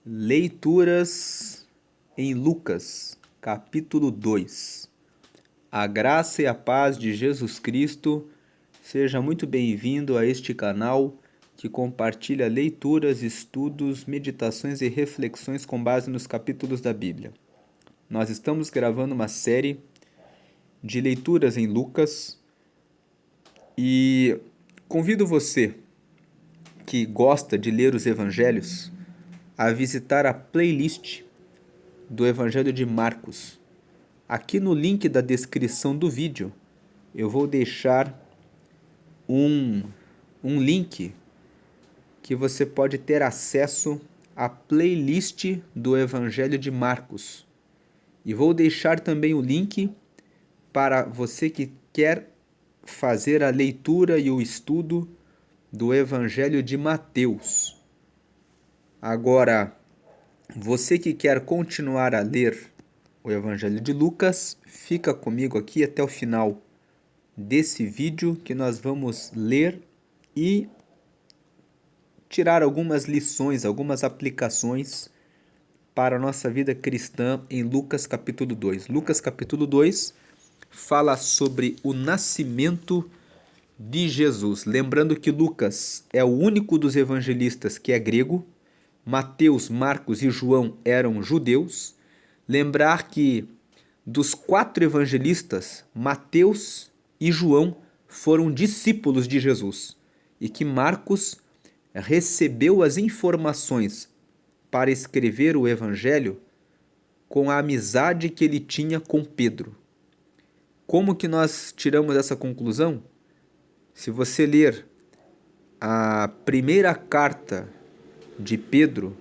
Leituras em Lucas, capítulo 2. A graça e a paz de Jesus Cristo. Seja muito bem-vindo a este canal que compartilha leituras, estudos, meditações e reflexões com base nos capítulos da Bíblia. Nós estamos gravando uma série de leituras em Lucas e convido você que gosta de ler os evangelhos a visitar a playlist do Evangelho de Marcos. Aqui no link da descrição do vídeo eu vou deixar um link que você pode ter acesso à playlist do Evangelho de Marcos. E vou deixar também o link para você que quer fazer a leitura e o estudo do Evangelho de Mateus. Agora, você que quer continuar a ler o Evangelho de Lucas, fica comigo aqui até o final desse vídeo que nós vamos ler e tirar algumas lições, algumas aplicações para a nossa vida cristã em Lucas capítulo 2. Lucas capítulo 2 fala sobre o nascimento de Jesus. Lembrando que Lucas é o único dos evangelistas que é grego. Mateus, Marcos e João eram judeus. Lembrar que dos 4 evangelistas, Mateus e João foram discípulos de Jesus e que Marcos recebeu as informações para escrever o evangelho com a amizade que ele tinha com Pedro. Como que nós tiramos essa conclusão? Se você ler a primeira carta de Pedro,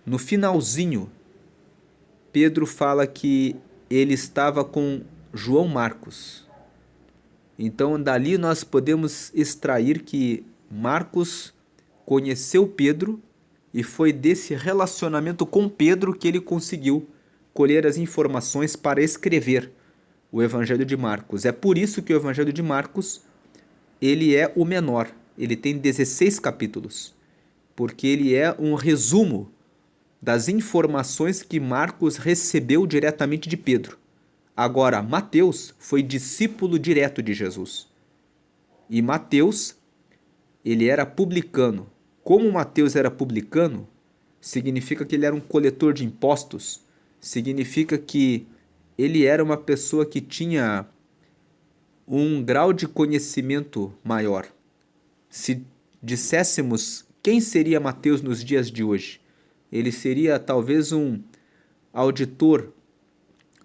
no finalzinho, Pedro fala que ele estava com João Marcos. Então, dali nós podemos extrair que Marcos conheceu Pedro e foi desse relacionamento com Pedro que ele conseguiu colher as informações para escrever o Evangelho de Marcos. É por isso que o Evangelho de Marcos ele é o menor. Ele tem 16 capítulos, porque ele é um resumo das informações que Marcos recebeu diretamente de Pedro. Agora, Mateus foi discípulo direto de Jesus. E Mateus, ele era publicano. Como Mateus era publicano, significa que ele era um coletor de impostos, significa que ele era uma pessoa que tinha um grau de conhecimento maior. Se disséssemos quem seria Mateus nos dias de hoje, ele seria talvez um auditor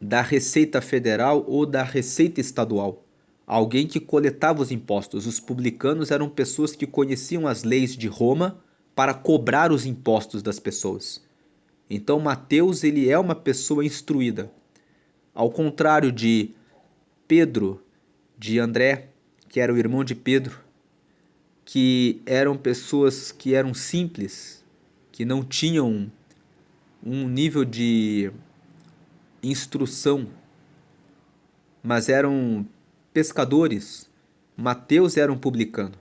da Receita Federal ou da Receita Estadual, alguém que coletava os impostos. Os publicanos eram pessoas que conheciam as leis de Roma para cobrar os impostos das pessoas. Então Mateus ele é uma pessoa instruída. Ao contrário de Pedro, de André, que era o irmão de Pedro, que eram pessoas que eram simples, que não tinham um nível de instrução, mas eram pescadores. Mateus era um publicano.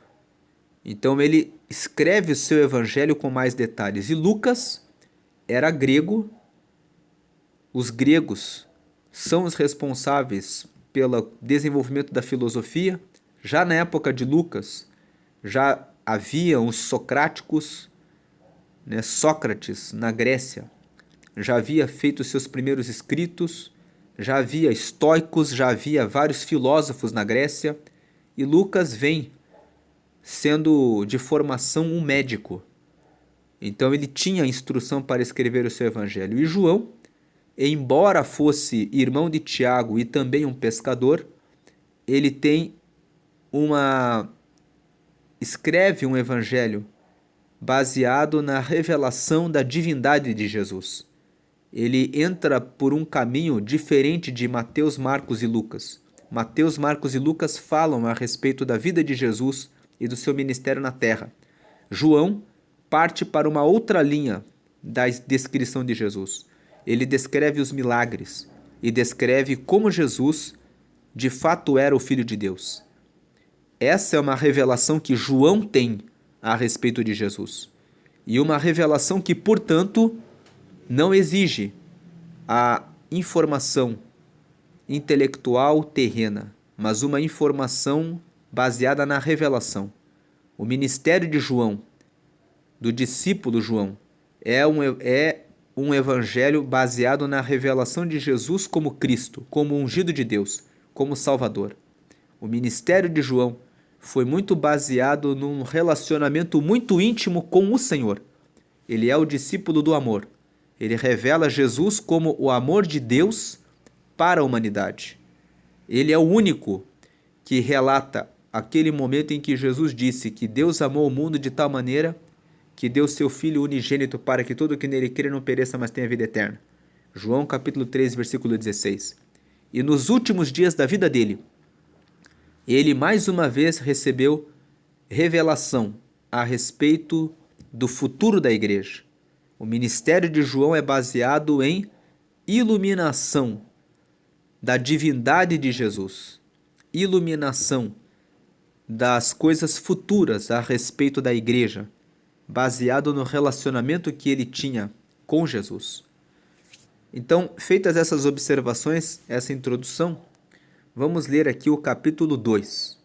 Então ele escreve o seu evangelho com mais detalhes. E Lucas era grego. Os gregos são os responsáveis pelo desenvolvimento da filosofia. Já na época de Lucas, já havia os socráticos, né? Sócrates, na Grécia, já havia feito seus primeiros escritos, já havia estoicos, já havia vários filósofos na Grécia, e Lucas vem sendo de formação um médico. Então ele tinha instrução para escrever o seu evangelho. E João, embora fosse irmão de Tiago e também um pescador, ele escreve um evangelho baseado na revelação da divindade de Jesus. Ele entra por um caminho diferente de Mateus, Marcos e Lucas. Mateus, Marcos e Lucas falam a respeito da vida de Jesus e do seu ministério na terra. João parte para uma outra linha da descrição de Jesus. Ele descreve os milagres e descreve como Jesus de fato era o Filho de Deus. Essa é uma revelação que João tem a respeito de Jesus. E uma revelação que, portanto, não exige a informação intelectual terrena, mas uma informação baseada na revelação. O ministério de João, do discípulo João, é um evangelho baseado na revelação de Jesus como Cristo, como ungido de Deus, como Salvador. O ministério de João foi muito baseado num relacionamento muito íntimo com o Senhor. Ele é o discípulo do amor. Ele revela Jesus como o amor de Deus para a humanidade. Ele é o único que relata aquele momento em que Jesus disse que Deus amou o mundo de tal maneira que deu seu Filho unigênito para que todo que nele crê não pereça, mas tenha vida eterna. João capítulo 3, versículo 16. E nos últimos dias da vida dele, ele mais uma vez recebeu revelação a respeito do futuro da igreja. O ministério de João é baseado em iluminação da divindade de Jesus, iluminação das coisas futuras a respeito da igreja, baseado no relacionamento que ele tinha com Jesus. Então, feitas essas observações, essa introdução, vamos ler aqui o capítulo 2.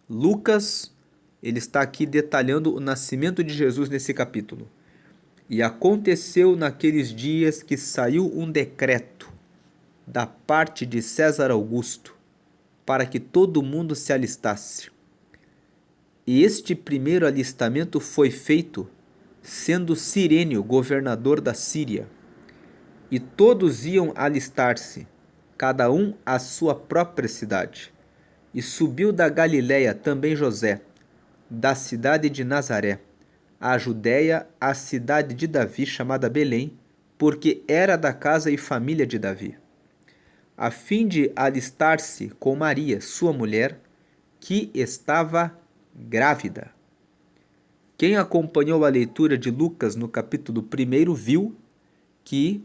Lucas, ele está aqui detalhando o nascimento de Jesus nesse capítulo. E aconteceu naqueles dias que saiu um decreto da parte de César Augusto para que todo mundo se alistasse. E este primeiro alistamento foi feito sendo Cirênio governador da Síria. E todos iam alistar-se, cada um à sua própria cidade. E subiu da Galiléia também José, da cidade de Nazaré, à Judéia, à cidade de Davi, chamada Belém, porque era da casa e família de Davi, a fim de alistar-se com Maria, sua mulher, que estava grávida. Quem acompanhou a leitura de Lucas no capítulo 1 viu que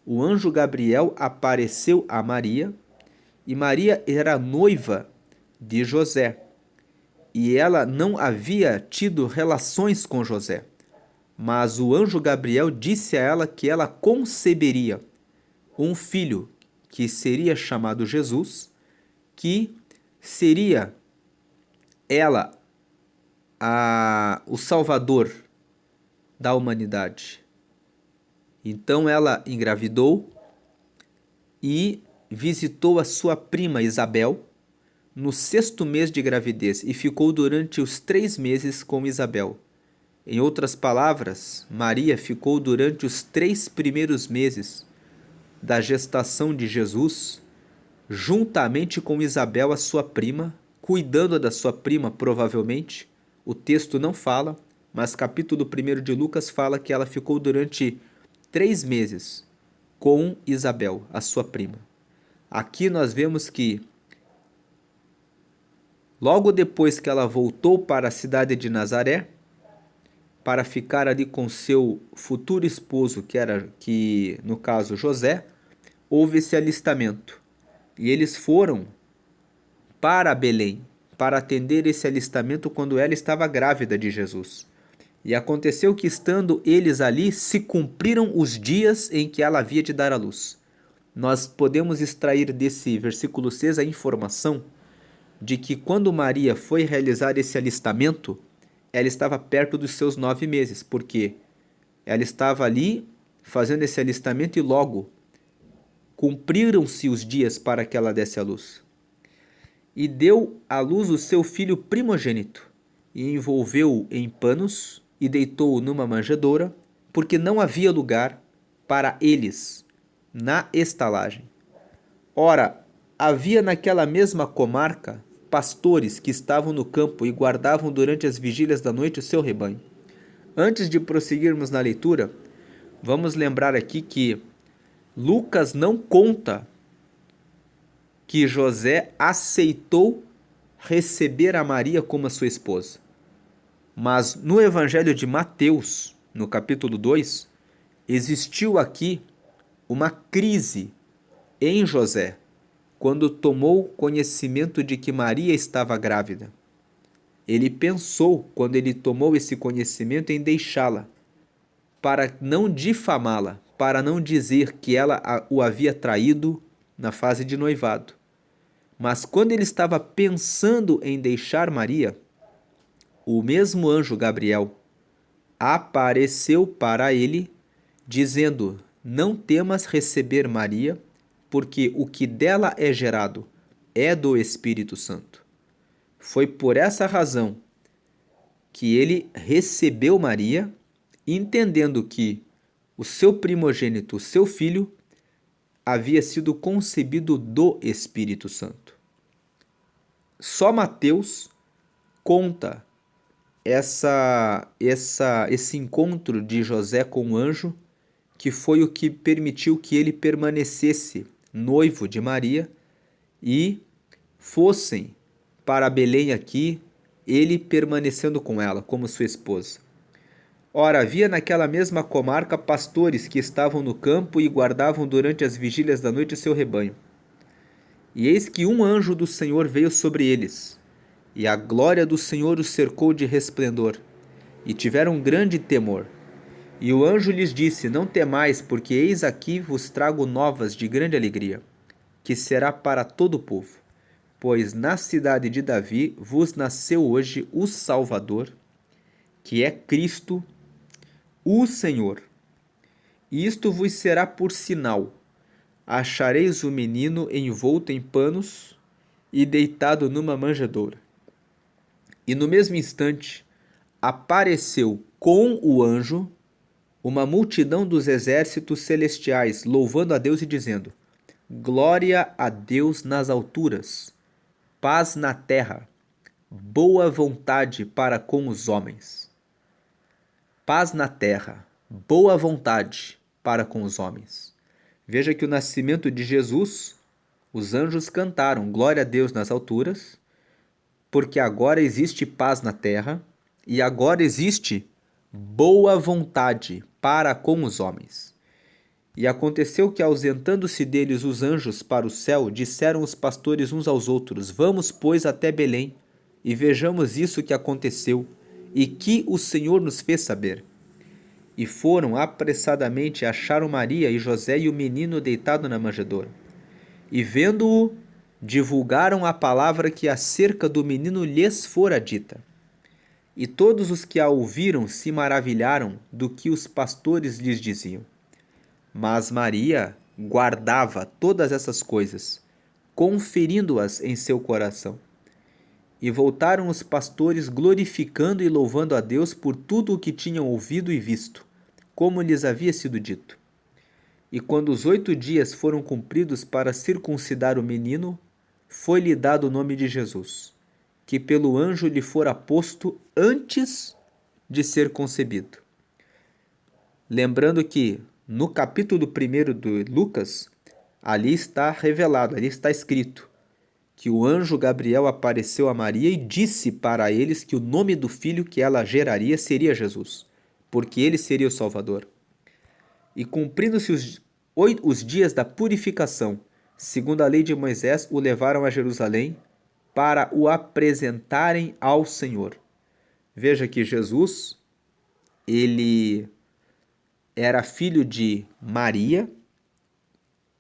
o anjo Gabriel apareceu a Maria, e Maria era noiva de José, e ela não havia tido relações com José. Mas o anjo Gabriel disse a ela que ela conceberia um filho que seria chamado Jesus, que seria ela o Salvador da humanidade. Então ela engravidou e visitou a sua prima Isabel no 6º mês de gravidez e ficou durante os 3 meses com Isabel. Em outras palavras, Maria ficou durante os 3 primeiros meses da gestação de Jesus, juntamente com Isabel, a sua prima, cuidando da sua prima, provavelmente. O texto não fala, mas capítulo 1 de Lucas fala que ela ficou durante 3 meses com Isabel, a sua prima. Aqui nós vemos que logo depois que ela voltou para a cidade de Nazaré, para ficar ali com seu futuro esposo, que no caso José, houve esse alistamento. E eles foram para Belém, para atender esse alistamento quando ela estava grávida de Jesus. E aconteceu que, estando eles ali, se cumpriram os dias em que ela havia de dar à luz. Nós podemos extrair desse versículo 6 a informação de que quando Maria foi realizar esse alistamento, ela estava perto dos seus 9 meses, porque ela estava ali fazendo esse alistamento e logo cumpriram-se os dias para que ela desse à luz. E deu à luz o seu filho primogênito, e envolveu-o em panos e deitou-o numa manjedoura, porque não havia lugar para eles na estalagem. Ora, havia naquela mesma comarca pastores que estavam no campo e guardavam durante as vigílias da noite o seu rebanho. Antes de prosseguirmos na leitura, vamos lembrar aqui que Lucas não conta que José aceitou receber a Maria como a sua esposa. Mas no Evangelho de Mateus, no capítulo 2, existiu aqui uma crise em José, quando tomou conhecimento de que Maria estava grávida. Ele pensou, quando ele tomou esse conhecimento, em deixá-la, para não difamá-la, para não dizer que ela o havia traído na fase de noivado. Mas quando ele estava pensando em deixar Maria, o mesmo anjo Gabriel apareceu para ele, dizendo: Não temas receber Maria, porque o que dela é gerado é do Espírito Santo. Foi por essa razão que ele recebeu Maria, entendendo que o seu primogênito, o seu filho, havia sido concebido do Espírito Santo. Só Mateus conta esse encontro de José com o anjo, que foi o que permitiu que ele permanecesse noivo de Maria e fossem para Belém aqui, ele permanecendo com ela como sua esposa. Ora, havia naquela mesma comarca pastores que estavam no campo e guardavam durante as vigílias da noite seu rebanho. E eis que um anjo do Senhor veio sobre eles, e a glória do Senhor os cercou de resplendor, e tiveram grande temor. E o anjo lhes disse: Não temais, porque eis aqui vos trago novas de grande alegria, que será para todo o povo. Pois na cidade de Davi vos nasceu hoje o Salvador, que é Cristo, o Senhor. E isto vos será por sinal: achareis o menino envolto em panos e deitado numa manjedoura. E no mesmo instante apareceu com o anjo uma multidão dos exércitos celestiais, louvando a Deus e dizendo: Glória a Deus nas alturas, paz na terra, boa vontade para com os homens. Paz na terra, boa vontade para com os homens. Veja que o nascimento de Jesus, os anjos cantaram glória a Deus nas alturas, porque agora existe paz na terra e agora existe boa vontade para com os homens. E aconteceu que, ausentando-se deles os anjos para o céu, disseram os pastores uns aos outros: Vamos, pois, até Belém, e vejamos isso que aconteceu, e que o Senhor nos fez saber. E foram apressadamente, acharam Maria e José e o menino deitado na manjedoura. E vendo-o, divulgaram a palavra que acerca do menino lhes fora dita. E todos os que a ouviram se maravilharam do que os pastores lhes diziam. Mas Maria guardava todas essas coisas, conferindo-as em seu coração. E voltaram os pastores glorificando e louvando a Deus por tudo o que tinham ouvido e visto, como lhes havia sido dito. E quando os 8 dias foram cumpridos para circuncidar o menino, foi-lhe dado o nome de Jesus, que pelo anjo lhe fora posto antes de ser concebido. Lembrando que no capítulo 1 de Lucas, ali está revelado, ali está escrito, que o anjo Gabriel apareceu a Maria e disse para eles que o nome do filho que ela geraria seria Jesus, porque ele seria o Salvador. E cumprindo-se os dias da purificação, segundo a lei de Moisés, o levaram a Jerusalém para o apresentarem ao Senhor. Veja que Jesus, ele era filho de Maria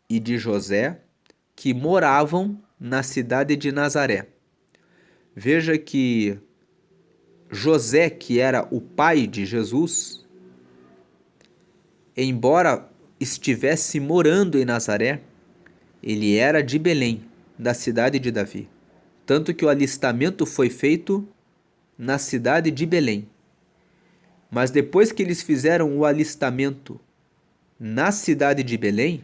e de José, que moravam na cidade de Nazaré. Veja que José, que era o pai de Jesus, embora estivesse morando em Nazaré, ele era de Belém, da cidade de Davi. Tanto que o alistamento foi feito na cidade de Belém. Mas depois que eles fizeram o alistamento na cidade de Belém,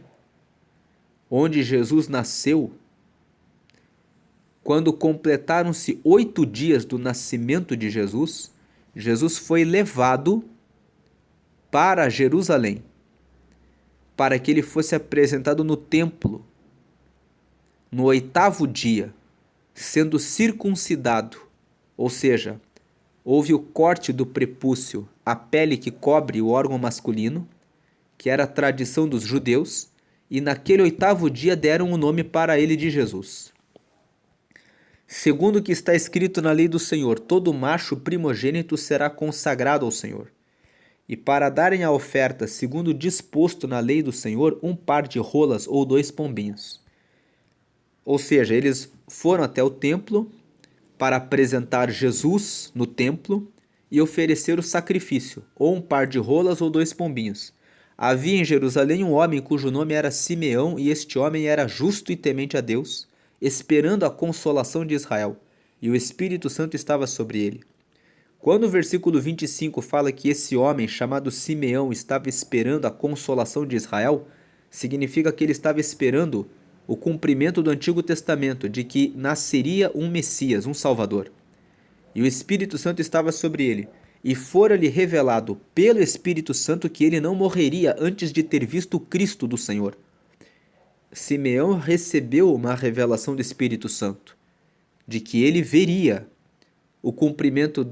onde Jesus nasceu, quando completaram-se 8 dias do nascimento de Jesus, Jesus foi levado para Jerusalém, para que ele fosse apresentado no templo, no 8º dia, sendo circuncidado, ou seja, houve o corte do prepúcio, a pele que cobre o órgão masculino, que era a tradição dos judeus, e naquele 8º dia deram o nome para ele de Jesus. Segundo o que está escrito na lei do Senhor, todo macho primogênito será consagrado ao Senhor. e para darem a oferta segundo disposto na lei do Senhor, um par de rolas ou 2 pombinhos. Ou seja, eles foram até o templo para apresentar Jesus no templo e oferecer o sacrifício, ou um par de rolas ou 2 pombinhos. Havia em Jerusalém um homem cujo nome era Simeão, e este homem era justo e temente a Deus, esperando a consolação de Israel, e o Espírito Santo estava sobre ele. Quando o versículo 25 fala que esse homem chamado Simeão estava esperando a consolação de Israel, significa que ele estava esperando o cumprimento do Antigo Testamento, de que nasceria um Messias, um Salvador. E o Espírito Santo estava sobre ele, e fora-lhe revelado pelo Espírito Santo que ele não morreria antes de ter visto o Cristo do Senhor. Simeão recebeu uma revelação do Espírito Santo, de que ele veria o cumprimento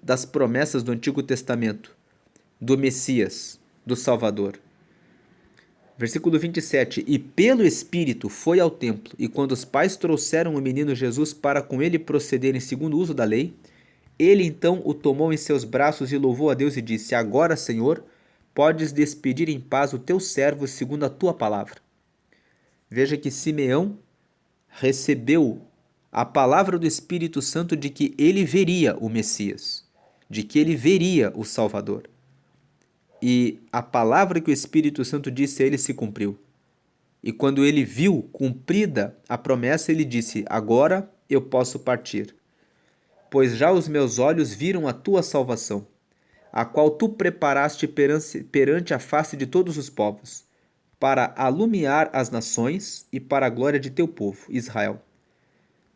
das promessas do Antigo Testamento, do Messias, do Salvador. Versículo 27. E pelo Espírito foi ao templo, e quando os pais trouxeram o menino Jesus para com ele procederem segundo o uso da lei, ele então o tomou em seus braços e louvou a Deus e disse: Agora, Senhor, podes despedir em paz o teu servo segundo a tua palavra. Veja que Simeão recebeu a palavra do Espírito Santo de que ele veria o Messias, de que ele veria o Salvador. E a palavra que o Espírito Santo disse a ele se cumpriu. E quando ele viu cumprida a promessa, ele disse: Agora eu posso partir, pois já os meus olhos viram a tua salvação, a qual tu preparaste perante a face de todos os povos, para alumiar as nações e para a glória de teu povo, Israel.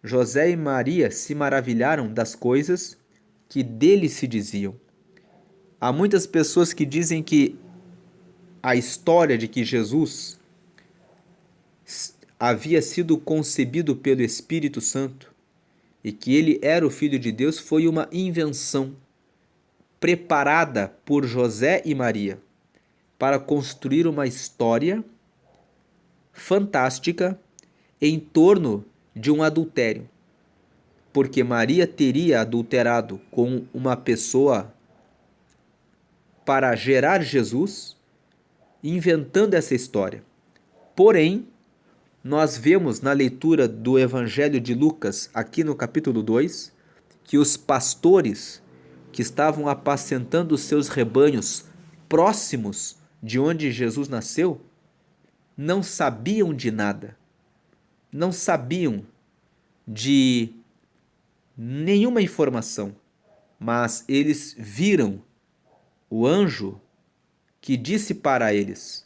José e Maria se maravilharam das coisas que dele se diziam. Há muitas pessoas que dizem que a história de que Jesus havia sido concebido pelo Espírito Santo e que ele era o Filho de Deus foi uma invenção preparada por José e Maria para construir uma história fantástica em torno de um adultério, porque Maria teria adulterado com uma pessoa para gerar Jesus, inventando essa história. Porém, nós vemos na leitura do Evangelho de Lucas, aqui no capítulo 2, que os pastores que estavam apacentando os seus rebanhos próximos de onde Jesus nasceu, não sabiam de nada, não sabiam de nenhuma informação, mas eles viram o anjo que disse para eles: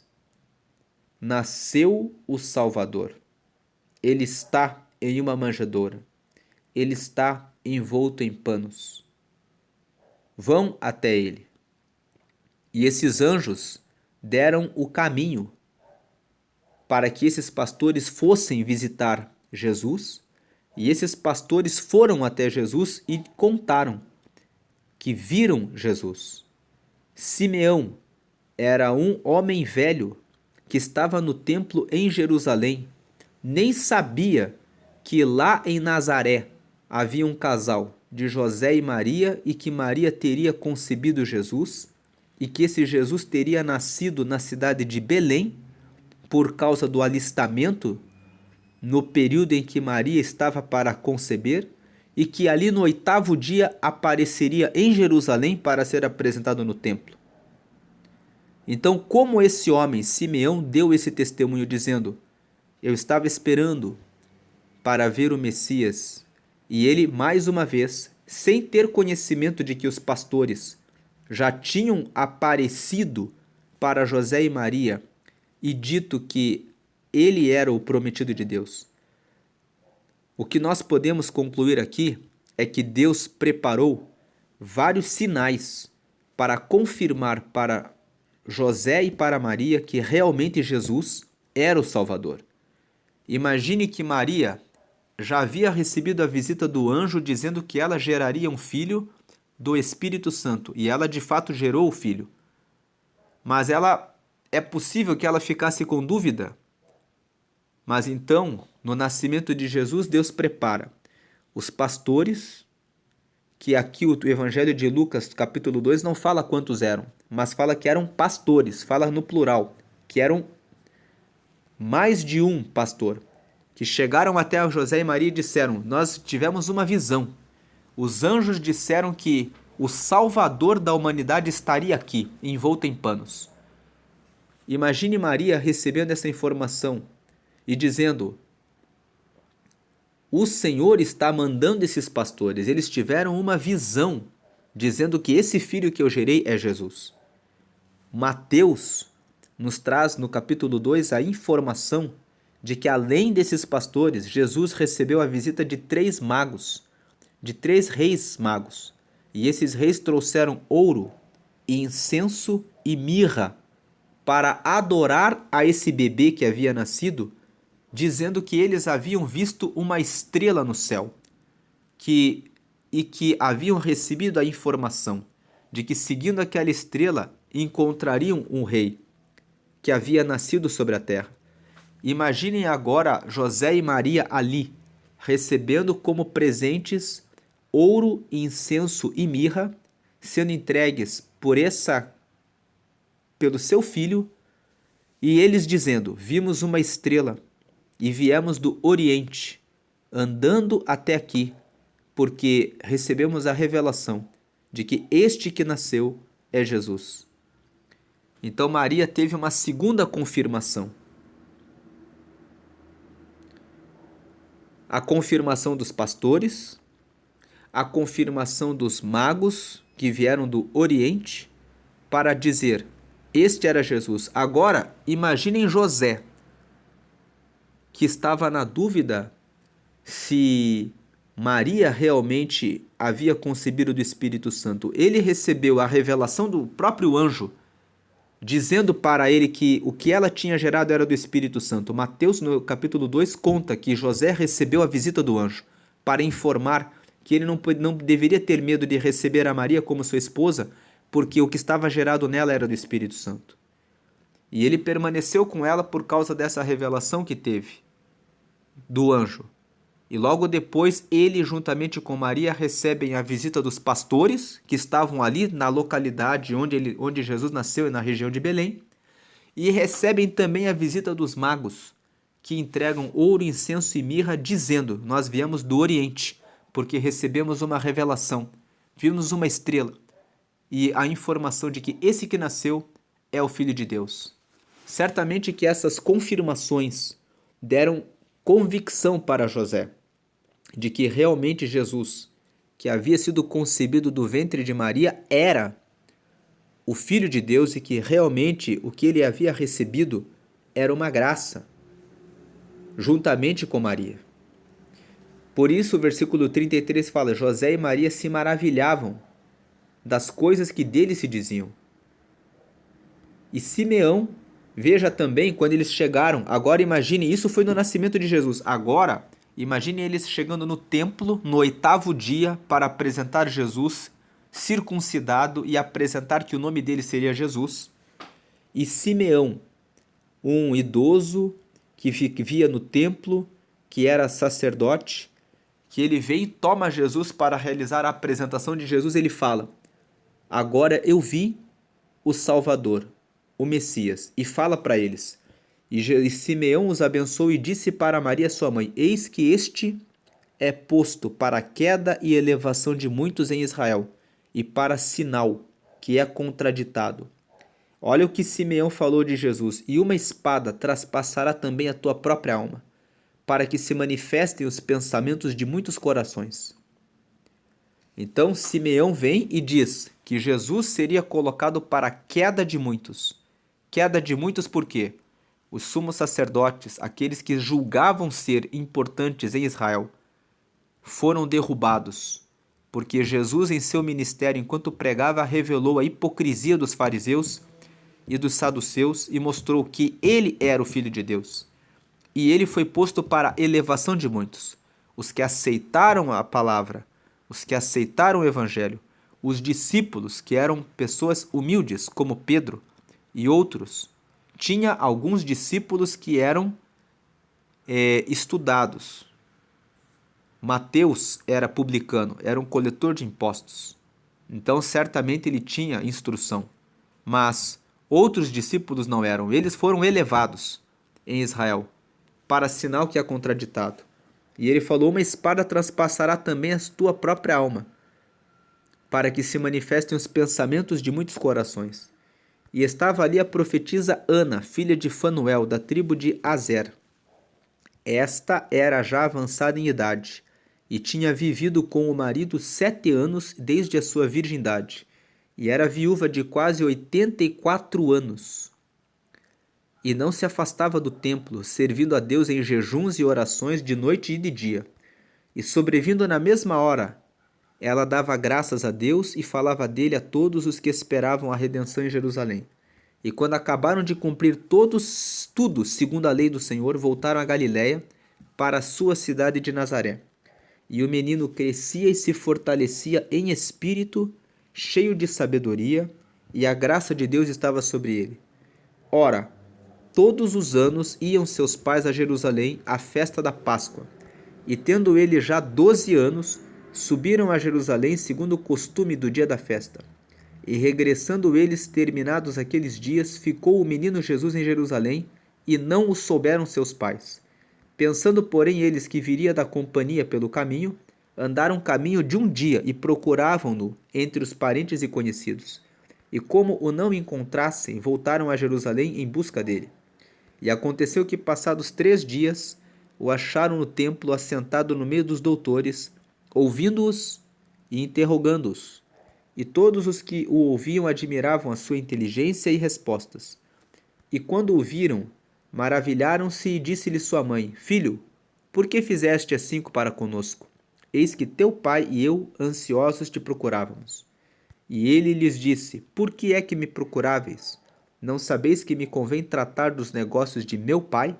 nasceu o Salvador, ele está em uma manjedoura, ele está envolto em panos, vão até ele. E esses anjos deram o caminho para que esses pastores fossem visitar Jesus, e esses pastores foram até Jesus e contaram que viram Jesus. Simeão era um homem velho que estava no templo em Jerusalém, nem sabia que lá em Nazaré havia um casal de José e Maria e que Maria teria concebido Jesus e que esse Jesus teria nascido na cidade de Belém por causa do alistamento no período em que Maria estava para conceber e que ali no 8º dia apareceria em Jerusalém para ser apresentado no templo. Então, como esse homem, Simeão, deu esse testemunho dizendo: eu estava esperando para ver o Messias, e ele, mais uma vez, sem ter conhecimento de que os pastores já tinham aparecido para José e Maria e dito que ele era o prometido de Deus. O que nós podemos concluir aqui é que Deus preparou vários sinais para confirmar para José e para Maria que realmente Jesus era o Salvador. Imagine que Maria já havia recebido a visita do anjo dizendo que ela geraria um filho do Espírito Santo, e ela de fato gerou o filho. Mas é possível que ela ficasse com dúvida. Mas então, no nascimento de Jesus, Deus prepara os pastores, que aqui o Evangelho de Lucas, capítulo 2, não fala quantos eram, mas fala que eram pastores, fala no plural, que eram mais de um pastor, que chegaram até José e Maria e disseram: nós tivemos uma visão. Os anjos disseram que o Salvador da humanidade estaria aqui, envolto em panos. Imagine Maria recebendo essa informação e dizendo: o Senhor está mandando esses pastores. Eles tiveram uma visão dizendo que esse filho que eu gerei é Jesus. Mateus nos traz no capítulo 2 a informação de que além desses pastores, Jesus recebeu a visita de 3 magos, de 3 reis magos. E esses reis trouxeram ouro, incenso e mirra para adorar a esse bebê que havia nascido, dizendo que eles haviam visto uma estrela no céu, e que haviam recebido a informação de que seguindo aquela estrela encontrariam um rei que havia nascido sobre a terra. Imaginem agora José e Maria ali, recebendo como presentes ouro, incenso e mirra, sendo entregues pelo seu filho, e eles dizendo: vimos uma estrela e viemos do Oriente, andando até aqui, porque recebemos a revelação de que este que nasceu é Jesus. Então Maria teve uma segunda confirmação. A confirmação dos pastores, a confirmação dos magos que vieram do Oriente para dizer: este era Jesus. Agora, imaginem José, que estava na dúvida se Maria realmente havia concebido do Espírito Santo. Ele recebeu a revelação do próprio anjo, dizendo para ele que o que ela tinha gerado era do Espírito Santo. Mateus, no capítulo 2, conta que José recebeu a visita do anjo para informar que ele não deveria ter medo de receber a Maria como sua esposa, porque o que estava gerado nela era do Espírito Santo. E ele permaneceu com ela por causa dessa revelação que teve do anjo. E logo depois, ele juntamente com Maria recebem a visita dos pastores que estavam ali na localidade onde Jesus nasceu, na região de Belém. E recebem também a visita dos magos, que entregam ouro, incenso e mirra, dizendo: nós viemos do Oriente, porque recebemos uma revelação, vimos uma estrela e a informação de que esse que nasceu é o Filho de Deus. Certamente que essas confirmações deram convicção para José de que realmente Jesus, que havia sido concebido do ventre de Maria, era o Filho de Deus e que realmente o que ele havia recebido era uma graça, juntamente com Maria. Por isso o versículo 33 fala: José e Maria se maravilhavam das coisas que dele se diziam. E Simeão, veja também quando eles chegaram, agora imagine, isso foi no nascimento de Jesus, agora imagine eles chegando no templo no 8º dia para apresentar Jesus circuncidado e apresentar que o nome dele seria Jesus. E Simeão, um idoso que vivia no templo, que era sacerdote, que ele vem e toma Jesus para realizar a apresentação de Jesus, ele fala: agora eu vi o Salvador, o Messias, e fala para eles. E Simeão os abençoou e disse para Maria sua mãe: eis que este é posto para a queda e elevação de muitos em Israel, e para sinal que é contraditado. Olha o que Simeão falou de Jesus: e uma espada traspassará também a tua própria alma, para que se manifestem os pensamentos de muitos corações. Então Simeão vem e diz que Jesus seria colocado para a queda de muitos. Queda de muitos por quê? Os sumos sacerdotes, aqueles que julgavam ser importantes em Israel, foram derrubados, porque Jesus em seu ministério, enquanto pregava, revelou a hipocrisia dos fariseus e dos saduceus e mostrou que ele era o Filho de Deus. E ele foi posto para a elevação de muitos, os que aceitaram a palavra, os que aceitaram o evangelho, os discípulos, que eram pessoas humildes, como Pedro e outros. Tinha alguns discípulos que eram estudados. Mateus era publicano, era um coletor de impostos. Então, certamente ele tinha instrução. mas outros discípulos não eram. Eles foram elevados em Israel, para sinal que é contraditado. E ele falou: uma espada transpassará também a tua própria alma, para que se manifestem os pensamentos de muitos corações. E estava ali a profetisa Ana, filha de Fanuel, da tribo de Aser. Esta era já avançada em idade, e tinha vivido com o marido 7 anos desde a sua virgindade, e era viúva de quase 84 anos. E não se afastava do templo, servindo a Deus em jejuns e orações de noite e de dia. E sobrevindo na mesma hora, ela dava graças a Deus e falava dele a todos os que esperavam a redenção em Jerusalém. E quando acabaram de cumprir tudo segundo a lei do Senhor, voltaram a Galiléia, para a sua cidade de Nazaré. E o menino crescia e se fortalecia em espírito, cheio de sabedoria, e a graça de Deus estava sobre ele. Ora, todos os anos iam seus pais a Jerusalém à festa da Páscoa. E tendo ele já 12 anos, subiram a Jerusalém segundo o costume do dia da festa. E regressando eles, terminados aqueles dias, ficou o menino Jesus em Jerusalém, e não o souberam seus pais. Pensando, porém, eles que viria da companhia pelo caminho, andaram caminho de um dia e procuravam-no entre os parentes e conhecidos. E como o não encontrassem, voltaram a Jerusalém em busca dele. E aconteceu que, passados 3 dias, o acharam no templo assentado no meio dos doutores, ouvindo-os e interrogando-os. E todos os que o ouviam admiravam a sua inteligência e respostas. E quando o viram, maravilharam-se e disse-lhe sua mãe: Filho, por que fizeste assim para conosco? Eis que teu pai e eu, ansiosos, te procurávamos. E ele lhes disse: Por que é que me procuráveis? Não sabeis que me convém tratar dos negócios de meu pai?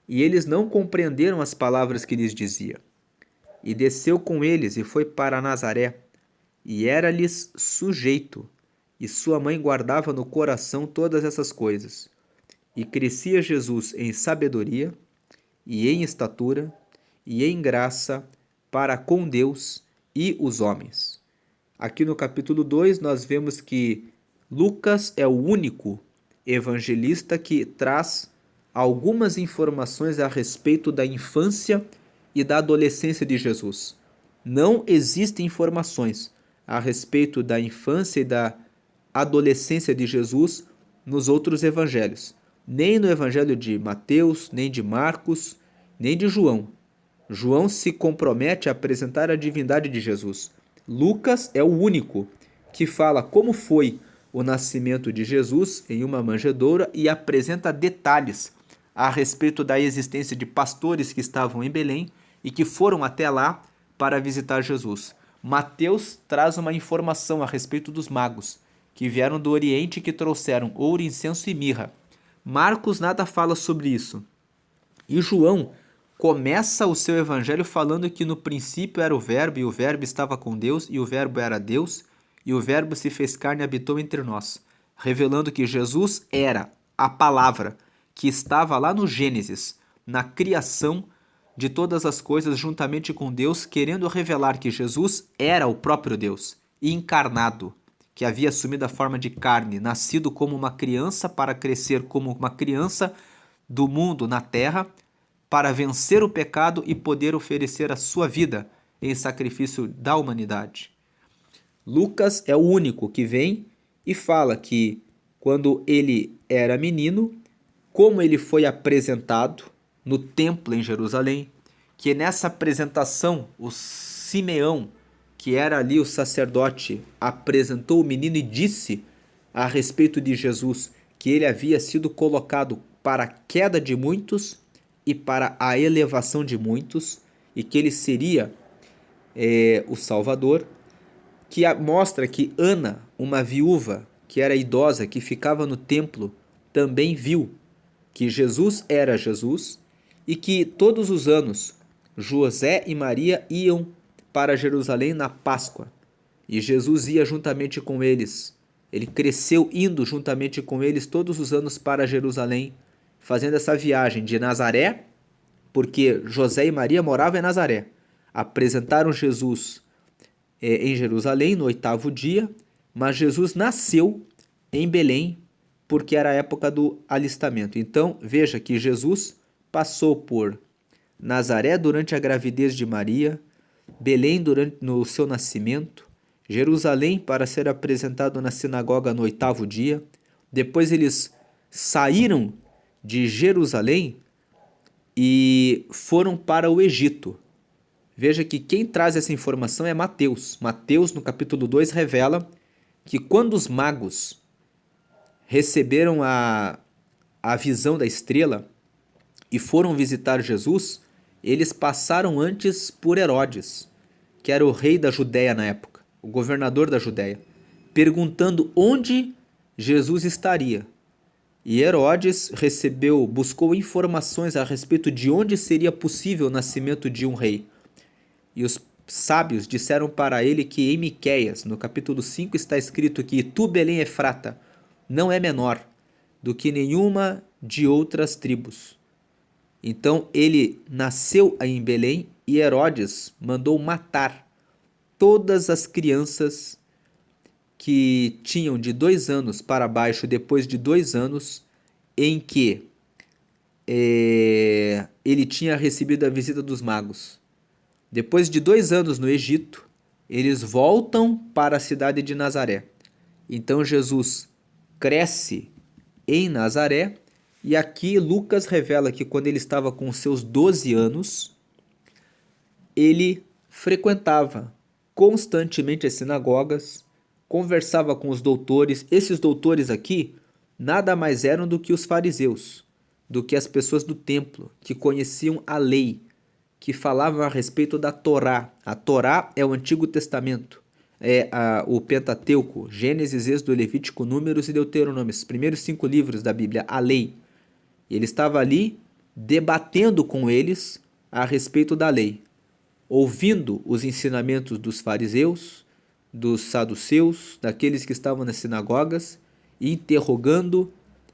E eles não compreenderam as palavras que lhes dizia. E desceu com eles e foi para Nazaré, e era-lhes sujeito, e sua mãe guardava no coração todas essas coisas. E crescia Jesus em sabedoria, e em estatura, e em graça para com Deus e os homens. Aqui no capítulo 2 nós vemos que Lucas é o único evangelista que traz algumas informações a respeito da infância e da adolescência de Jesus. Não existem informações a respeito da infância e da adolescência de Jesus nos outros evangelhos. Nem no evangelho de Mateus, nem de Marcos, nem de João. João se compromete a apresentar a divindade de Jesus. Lucas é o único que fala como foi o nascimento de Jesus em uma manjedoura e apresenta detalhes a respeito da existência de pastores que estavam em Belém e que foram até lá para visitar Jesus. Mateus traz uma informação a respeito dos magos, que vieram do Oriente e que trouxeram ouro, incenso e mirra. Marcos nada fala sobre isso. E João começa o seu evangelho falando que no princípio era o Verbo, e o Verbo estava com Deus, e o Verbo era Deus, e o Verbo se fez carne e habitou entre nós, revelando que Jesus era a palavra que estava lá no Gênesis, na criação de todas as coisas juntamente com Deus, querendo revelar que Jesus era o próprio Deus, encarnado, que havia assumido a forma de carne, nascido como uma criança para crescer como uma criança do mundo na terra, para vencer o pecado e poder oferecer a sua vida em sacrifício da humanidade. Lucas é o único que vem e fala que quando ele era menino, como ele foi apresentado no templo em Jerusalém, que nessa apresentação o Simeão, que era ali o sacerdote, apresentou o menino e disse a respeito de Jesus que ele havia sido colocado para a queda de muitos e para a elevação de muitos, e que ele seria o Salvador, que mostra que Ana, uma viúva que era idosa, que ficava no templo, também viu que Jesus era Jesus, e que todos os anos José e Maria iam para Jerusalém na Páscoa, e Jesus ia juntamente com eles. Ele cresceu indo juntamente com eles todos os anos para Jerusalém, fazendo essa viagem de Nazaré, porque José e Maria moravam em Nazaré. Apresentaram Jesus em Jerusalém no 8º dia, mas Jesus nasceu em Belém, porque era a época do alistamento. Então, veja que Jesus passou por Nazaré durante a gravidez de Maria, Belém no seu nascimento, Jerusalém para ser apresentado na sinagoga no 8º dia. Depois eles saíram de Jerusalém e foram para o Egito. Veja que quem traz essa informação é Mateus. Mateus, no capítulo 2, revela que quando os magos receberam a visão da estrela e foram visitar Jesus, eles passaram antes por Herodes, que era o rei da Judéia na época, o governador da Judéia, perguntando onde Jesus estaria. E Herodes buscou informações a respeito de onde seria possível o nascimento de um rei. E os sábios disseram para ele que em Miqueias, no capítulo 5, está escrito que tu, Belém Efrata, não é menor do que nenhuma de outras tribos. Então ele nasceu em Belém e Herodes mandou matar todas as crianças que tinham de 2 anos para baixo depois de 2 anos em que ele tinha recebido a visita dos magos. Depois de 2 anos no Egito, eles voltam para a cidade de Nazaré. Então Jesus cresce em Nazaré e aqui Lucas revela que quando ele estava com seus 12 anos, ele frequentava constantemente as sinagogas, conversava com os doutores. Esses doutores aqui nada mais eram do que os fariseus, do que as pessoas do templo, que conheciam a lei, que falavam a respeito da Torá. A Torá é o Antigo Testamento, é o Pentateuco, Gênesis, Êxodo, Levítico, Números e Deuteronômio, os primeiros 5 livros da Bíblia, a lei. E ele estava ali debatendo com eles a respeito da lei, ouvindo os ensinamentos dos fariseus, dos saduceus, daqueles que estavam nas sinagogas, e interrogando.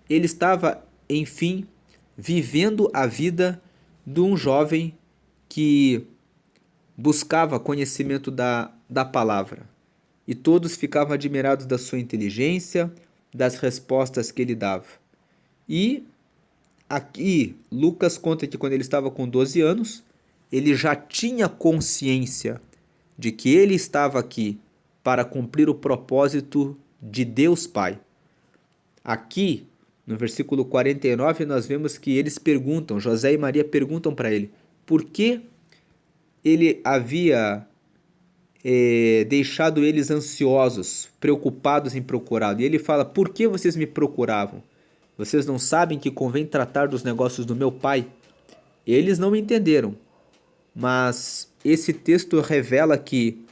Ele estava, enfim, vivendo a vida de um jovem que buscava conhecimento da palavra. E todos ficavam admirados da sua inteligência, das respostas que ele dava. E aqui Lucas conta que quando ele estava com 12 anos, ele já tinha consciência de que ele estava aqui para cumprir o propósito de Deus Pai. Aqui, no versículo 49, nós vemos que eles perguntam, José e Maria perguntam para ele, por que ele havia deixado eles ansiosos, preocupados em procurá-lo. E ele fala, por que vocês me procuravam? Vocês não sabem que convém tratar dos negócios do meu pai? Eles não entenderam, mas esse texto revela que,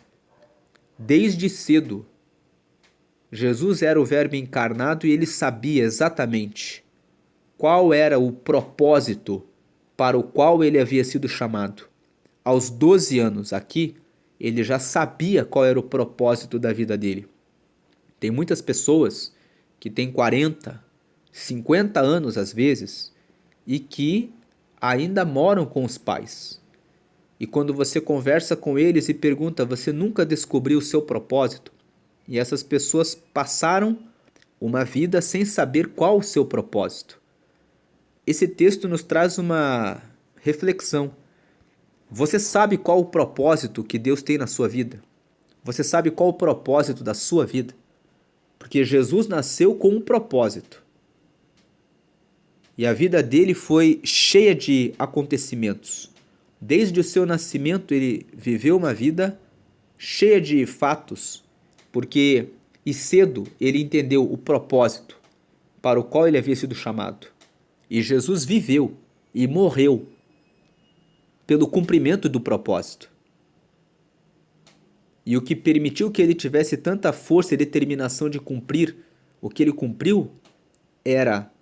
desde cedo, Jesus era o Verbo encarnado e ele sabia exatamente qual era o propósito para o qual ele havia sido chamado. Aos 12 anos, aqui, ele já sabia qual era o propósito da vida dele. Tem muitas pessoas que têm 40, 50 anos às vezes e que ainda moram com os pais. E quando você conversa com eles e pergunta, você nunca descobriu o seu propósito? E essas pessoas passaram uma vida sem saber qual o seu propósito. Esse texto nos traz uma reflexão. Você sabe qual o propósito que Deus tem na sua vida? Você sabe qual o propósito da sua vida? Porque Jesus nasceu com um propósito. E a vida dele foi cheia de acontecimentos. Desde o seu nascimento ele viveu uma vida cheia de fatos, porque e cedo ele entendeu o propósito para o qual ele havia sido chamado. E Jesus viveu e morreu pelo cumprimento do propósito. E o que permitiu que ele tivesse tanta força e determinação de cumprir o que ele cumpriu era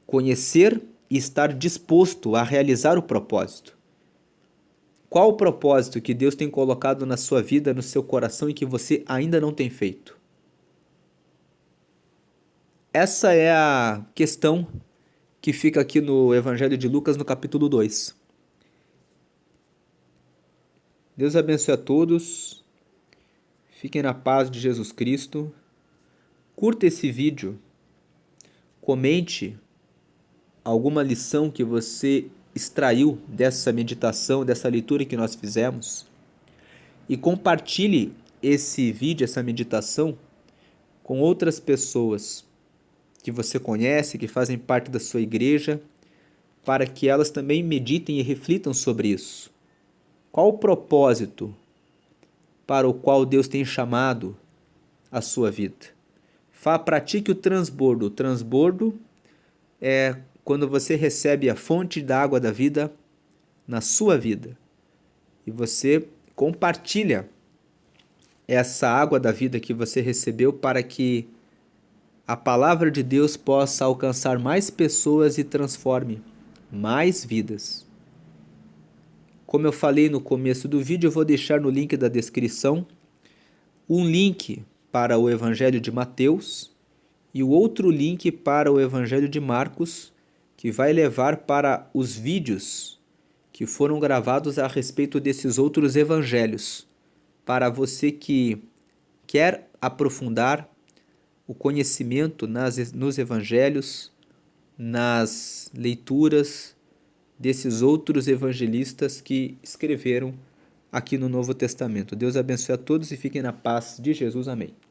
conhecer e estar disposto a realizar o propósito. Qual o propósito que Deus tem colocado na sua vida, no seu coração e que você ainda não tem feito? Essa é a questão que fica aqui no Evangelho de Lucas, no capítulo 2. Deus abençoe a todos. Fiquem na paz de Jesus Cristo. Curta esse vídeo Comente alguma lição que você extraiu dessa meditação, dessa leitura que nós fizemos, e compartilhe esse vídeo, essa meditação, com outras pessoas que você conhece, que fazem parte da sua igreja, para que elas também meditem e reflitam sobre isso. Qual o propósito para o qual Deus tem chamado a sua vida? Pratique o transbordo. O transbordo é quando você recebe a fonte da água da vida na sua vida e você compartilha essa água da vida que você recebeu para que a palavra de Deus possa alcançar mais pessoas e transforme mais vidas. Como eu falei no começo do vídeo, eu vou deixar no link da descrição um link para o Evangelho de Mateus e o outro link para o Evangelho de Marcos, que vai levar para os vídeos que foram gravados a respeito desses outros evangelhos, para você que quer aprofundar o conhecimento nos evangelhos, nas leituras desses outros evangelistas que escreveram aqui no Novo Testamento. Deus abençoe a todos e fiquem na paz de Jesus. Amém.